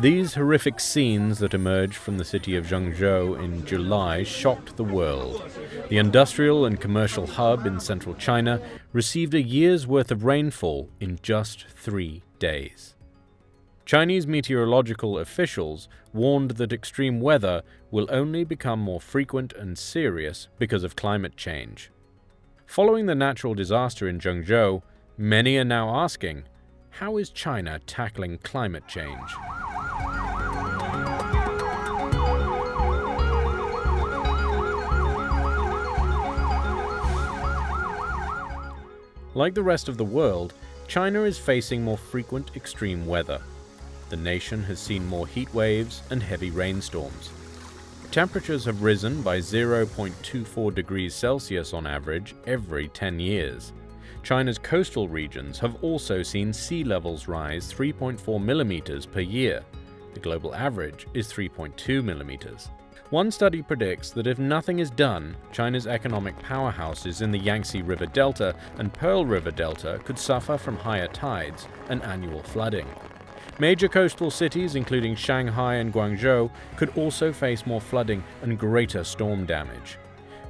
These horrific scenes that emerged from the city of Zhengzhou in July shocked the world. The industrial and commercial hub in central China received a year's worth of rainfall in just 3 days. Chinese meteorological officials warned that extreme weather will only become more frequent and serious because of climate change. Following the natural disaster in Zhengzhou, many are now asking, how is China tackling climate change? Like the rest of the world, China is facing more frequent extreme weather. The nation has seen more heat waves and heavy rainstorms. Temperatures have risen by 0.24 degrees Celsius on average every 10 years. China's coastal regions have also seen sea levels rise 3.4 millimeters per year. The global average is 3.2 millimeters. One study predicts that if nothing is done, China's economic powerhouses in the Yangtze River Delta and Pearl River Delta could suffer from higher tides and annual flooding. Major coastal cities, including Shanghai and Guangzhou, could also face more flooding and greater storm damage.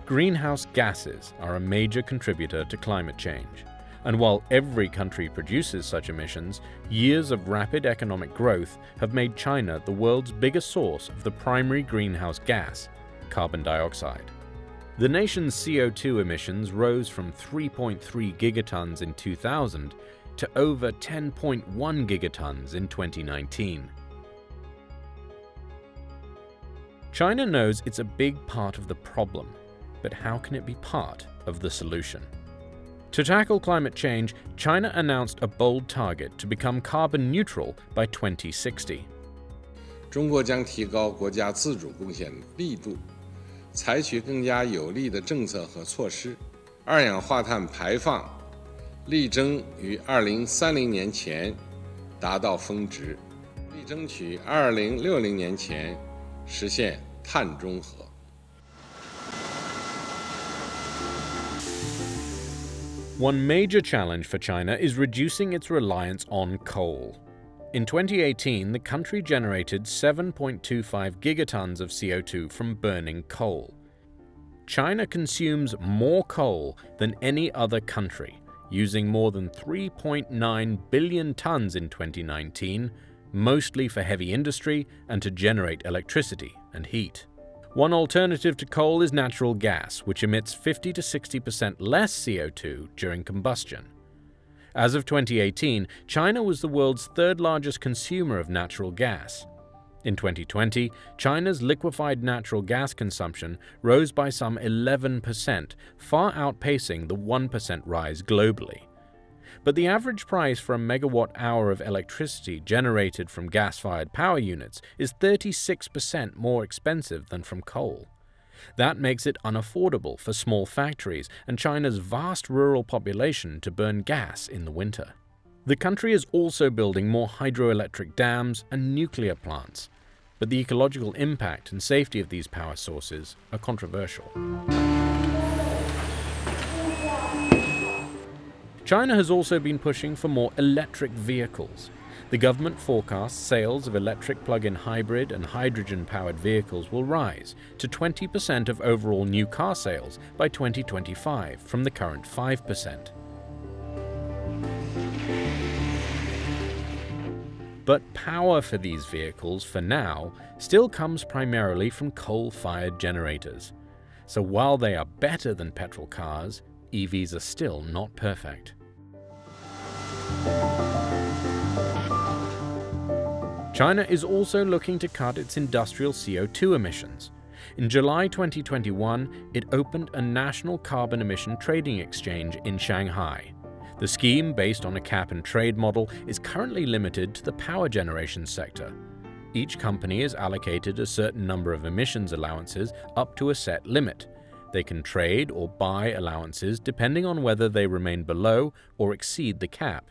Greenhouse gases are a major contributor to climate change. And while every country produces such emissions, years of rapid economic growth have made China the world's biggest source of the primary greenhouse gas, carbon dioxide. The nation's CO2 emissions rose from 3.3 gigatons in 2000 to over 10.1 gigatons in 2019. China knows it's a big part of the problem, but how can it be part of the solution? To tackle climate change, China announced a bold target to become carbon neutral by 2060. 中国将提高国家自主贡献力度，采取更加有力的政策和措施，二氧化碳排放力争于2030年前达到峰值，力争取2060年前实现碳中和。One major challenge for China is reducing its reliance on coal. In 2018, the country generated 7.25 gigatons of CO2 from burning coal. China consumes more coal than any other country, using more than 3.9 billion tons in 2019, mostly for heavy industry and to generate electricity and heat. One alternative to coal is natural gas, which emits 50 to 60% less CO2 during combustion. As of 2018, China was the world's third largest consumer of natural gas. In 2020, China's liquefied natural gas consumption rose by some 11%, far outpacing the 1% rise globally. But the average price for a megawatt-hour of electricity generated from gas-fired power units is 36% more expensive than from coal. That makes it unaffordable for small factories and China's vast rural population to burn gas in the winter. The country is also building more hydroelectric dams and nuclear plants, but the ecological impact and safety of these power sources are controversial. China has also been pushing for more electric vehicles. The government forecasts sales of electric plug-in hybrid and hydrogen-powered vehicles will rise to 20% of overall new car sales by 2025 from the current 5%. But power for these vehicles, for now, still comes primarily from coal-fired generators. So while they are better than petrol cars, EVs are still not perfect. China is also looking to cut its industrial CO2 emissions. In July 2021, it opened a national carbon emission trading exchange in Shanghai. The scheme, based on a cap-and-trade model, is currently limited to the power generation sector. Each company is allocated a certain number of emissions allowances up to a set limit. They can trade or buy allowances depending on whether they remain below or exceed the cap.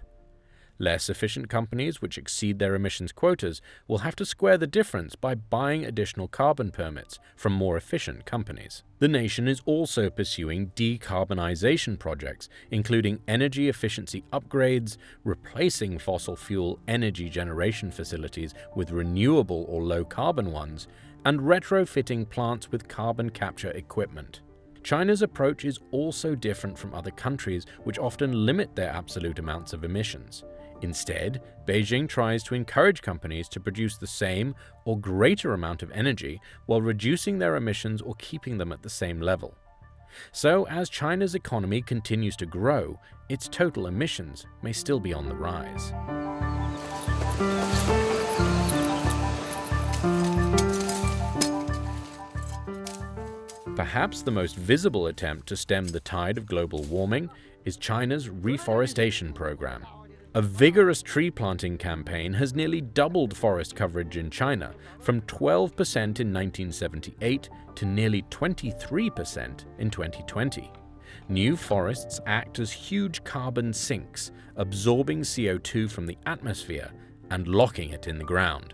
Less efficient companies which exceed their emissions quotas will have to square the difference by buying additional carbon permits from more efficient companies. The nation is also pursuing decarbonization projects, including energy efficiency upgrades, replacing fossil fuel energy generation facilities with renewable or low-carbon ones, and retrofitting plants with carbon capture equipment. China's approach is also different from other countries, which often limit their absolute amounts of emissions. Instead, Beijing tries to encourage companies to produce the same or greater amount of energy while reducing their emissions or keeping them at the same level. So, as China's economy continues to grow, its total emissions may still be on the rise. Perhaps the most visible attempt to stem the tide of global warming is China's reforestation program. A vigorous tree planting campaign has nearly doubled forest coverage in China, from 12% in 1978 to nearly 23% in 2020. New forests act as huge carbon sinks, absorbing CO2 from the atmosphere and locking it in the ground.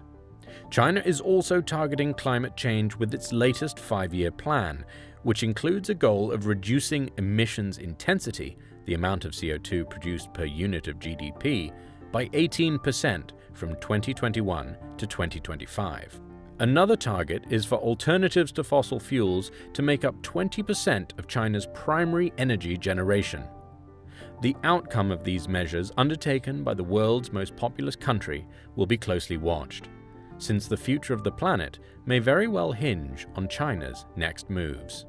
China is also targeting climate change with its latest 5-year plan, which includes a goal of reducing emissions intensity, the amount of CO2 produced per unit of GDP, by 18% from 2021 to 2025. Another target is for alternatives to fossil fuels to make up 20% of China's primary energy generation. The outcome of these measures undertaken by the world's most populous country will be closely watched, since the future of the planet may very well hinge on China's next moves.